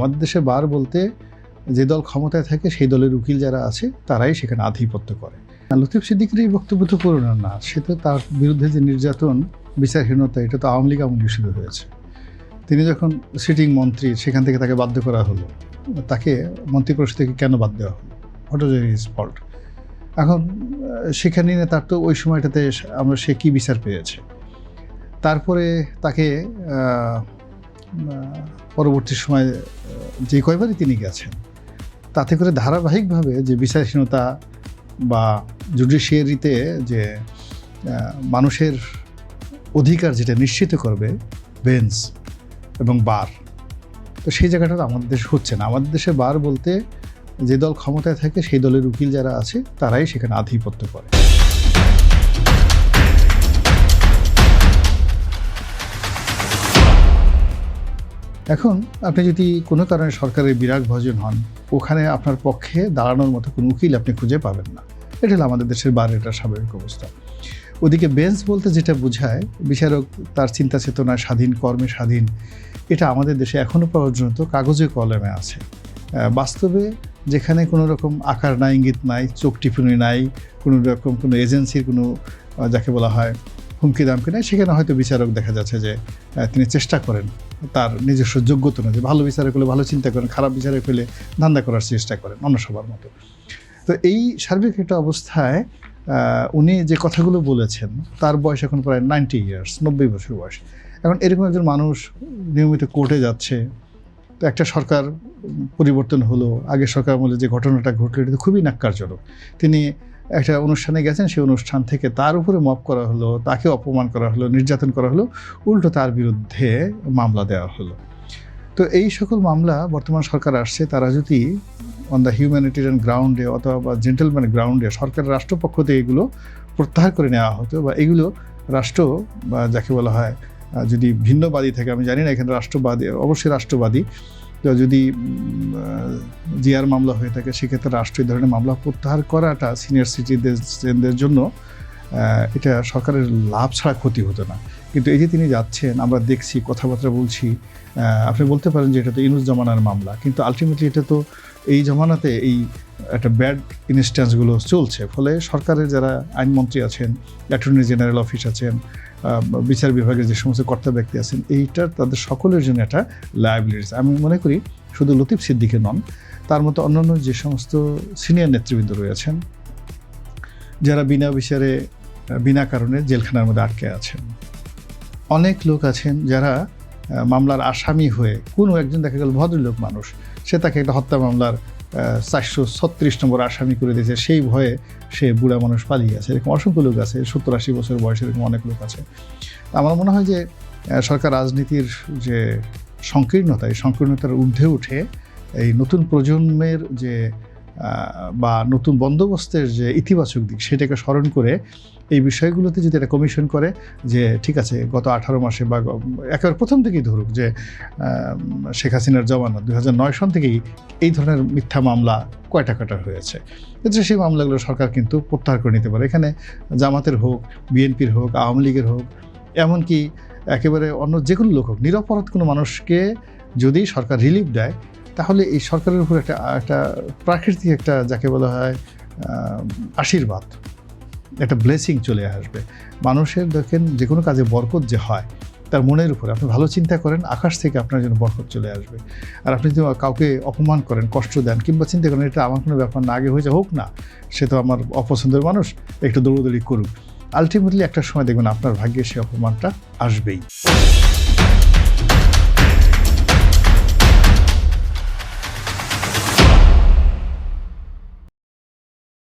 আমাদের দেশে বার বলতে যে দল ক্ষমতায় থাকে সেই দলের উকিল যারা আছে তারাই সেখানে আধিপত্য করে। লতিফ সিদ্দিকীর এই বক্তব্য তো পুরনো না, সে তো তার বিরুদ্ধে যে নির্যাতন বিচারহীনতা এটা তো আওয়ামী লীগ আমলে শুরু হয়েছে। তিনি যখন সিটিং মন্ত্রী সেখান থেকে তাকে বাধ্য করা হলো, তাকে মন্ত্রিপরিষদ থেকে কেন বাদ দেওয়া হলো, হোয়াট ওয়াজ হিজ ফল্ট? এখন সেখানে তার তো ওই সময়টাতে সে কী বিচার পেয়েছে, তারপরে তাকে পরবর্তী সময় যে কয়বারই তিনি গেছেন তাতে করে ধারাবাহিকভাবে যে বিচারহীনতা বা জুডিশিয়ারিতে যে মানুষের অধিকার যেটা নিশ্চিত করবে বেঞ্চ এবং বার, তো সেই জায়গাটা তো আমাদের দেশে হচ্ছে না। আমাদের দেশে বার বলতে যে দল ক্ষমতায় থাকে সেই দলের উকিল যারা আছে তারাই সেখানে আধিপত্য করে। এখন আপনি যদি কোনো কারণে সরকারের বিরাগ ভজন হন, ওখানে আপনার পক্ষে দাঁড়ানোর মতো কোনো উকিল আপনি খুঁজে পাবেন না। এটা হলো আমাদের দেশের বারের একটা স্বাভাবিক অবস্থা। ওদিকে বেঞ্চ বলতে যেটা বোঝায় বিচারক তার চিন্তা চেতনা স্বাধীন, কর্মে স্বাধীন, এটা আমাদের দেশে এখনও পর্যন্ত কাগজে কলমে আছে। বাস্তবে যেখানে কোনো রকম আকার নাই, ইঙ্গিত নাই, চোখ টিপুনি নাই, কোনো রকম কোনো এজেন্সির কোনো যাকে বলা হয় হুমকি দামকি নাই, সেখানে হয়তো বিচারক দেখা যাচ্ছে যে তিনি চেষ্টা করেন তার নিজস্ব যোগ্যতা অনুযায়ী, ভালো বিচারক হলে ভালো চিন্তা করেন, খারাপ বিচারক হলে ধান্দা করার চেষ্টা করেন অন্য সবার মতো। তো এই সার্বিক একটা অবস্থায় উনি যে কথাগুলো বলেছেন, তার বয়স এখন প্রায় 90 ইয়ার্স, 90 বছর বয়স। এখন এরকম একজন মানুষ নিয়মিত কোর্টে যাচ্ছে, তো একটা সরকার পরিবর্তন হলো, আগের সরকার আমলে যে ঘটনাটা ঘটলো এটা তো খুবই ন্যাক্কারজনক। তিনি একটা অনুষ্ঠানে গেছেন, সেই অনুষ্ঠান থেকে তার উপরে মব করা হলো, তাকে অপমান করা হলো, নির্যাতন করা হলো, উল্টো তার বিরুদ্ধে মামলা দেওয়া হলো। তো এই সকল মামলা বর্তমান সরকার আসছে, তারা যদি অন দ্য হিউম্যানিটেরিয়ান গ্রাউন্ডে অথবা জেন্টেলম্যান গ্রাউন্ডে সরকারের রাষ্ট্রপক্ষ থেকে এগুলো প্রত্যাহার করে নেওয়া হতো, বা এগুলো রাষ্ট্র বা যাকে বলা হয় যদি ভিন্নবাদী থাকে, আমি জানি না এখানে রাষ্ট্রবাদী, অবশ্যই রাষ্ট্রবাদী, যদি জিআর মামলা হয়ে থাকে সেক্ষেত্রে রাষ্ট্র এই ধরনের মামলা প্রত্যাহার করাটা সিনিয়র সিটিজেনদের জন্য এটা সরকারের লাভ ছাড়া ক্ষতি হতো না। কিন্তু এই যে তিনি যাচ্ছেন, আমরা দেখছি, কথাবার্তা বলছি, আপনি বলতে পারেন যে এটা তো ইউনূস জমানার মামলা, কিন্তু আলটিমেটলি এটা তো এই জমানাতে এই একটা ব্যাড ইনস্ট্যান্সগুলো চলছে। ফলে সরকারের যারা আইনমন্ত্রী আছেন, অ্যাটর্নি জেনারেল অফিস আছেন, বিচার বিভাগের যে সমস্ত কর্তা ব্যক্তি আছেন, এইটা তাদের সকলের জন্য একটা লায়াবিলিটিস। আমি মনে করি শুধু লতিফ সিদ্দিকী নন, তার মতো অন্যান্য যে সমস্ত সিনিয়র নেতৃবৃন্দ রয়েছেন যারা বিনা বিচারে বিনা কারণে জেলখানার মধ্যে আটকে আছেন, অনেক লোক আছেন যারা মামলার আসামি হয়ে, কোনো একজন দেখা গেল ভদ্রলোক মানুষ, সে তাকে একটা হত্যা মামলার 436 নম্বর আসামি করে দিয়েছে, সেই ভয়ে সে বুড়া মানুষ পালিয়ে আছে। এরকম অসংখ্য লোক আছে, 70-80 বছর বয়সে এরকম অনেক লোক আছে। আমার মনে হয় যে সরকার রাজনীতির যে সংকীর্ণতা, এই সংকীর্ণতার ঊর্ধ্বে উঠে এই নতুন প্রজন্মের যে বা নতুন বন্দোবস্তের যে ইতিবাচক দিক সেটাকে স্মরণ করে এই বিষয়গুলোতে যদি একটা কমিশন করে যে ঠিক আছে গত 18 মাসে বা একেবারে প্রথম থেকেই ধরুক যে শেখ হাসিনার জমানা 2009 সন থেকেই এই ধরনের মিথ্যা মামলা কয়টা হয়েছে, এতে সেই মামলাগুলো সরকার কিন্তু প্রত্যাহার করে নিতে পারে। এখানে জামাতের হোক, বিএনপির হোক, আওয়ামী লীগের হোক, এমনকি একেবারে অন্য যে কোনো লোক হোক, নিরপরাধ কোনো মানুষকে যদি সরকার রিলিফ দেয় তাহলে এই সরকারের উপর একটা প্রাকৃতিক একটা যাকে বলা হয় আশীর্বাদ, একটা ব্লেসিং চলে আসবে। মানুষের দেখেন যে কোনো কাজে বরকত যে হয় তার মনের উপরে, আপনি ভালো চিন্তা করেন আকাশ থেকে আপনার জন্য বরকত চলে আসবে। আর আপনি যদি কাউকে অপমান করেন, কষ্ট দেন, কিংবা চিন্তা করেন এটা আমার কোনো ব্যাপার না, আগে হয়েছে হোক না, সে তো আমার অপছন্দের মানুষ, একটু দৌড়দৌড়ি করুক, আলটিমেটলি একটা সময় দেখবেন আপনার ভাগ্যে সে অপমানটা আসবেই।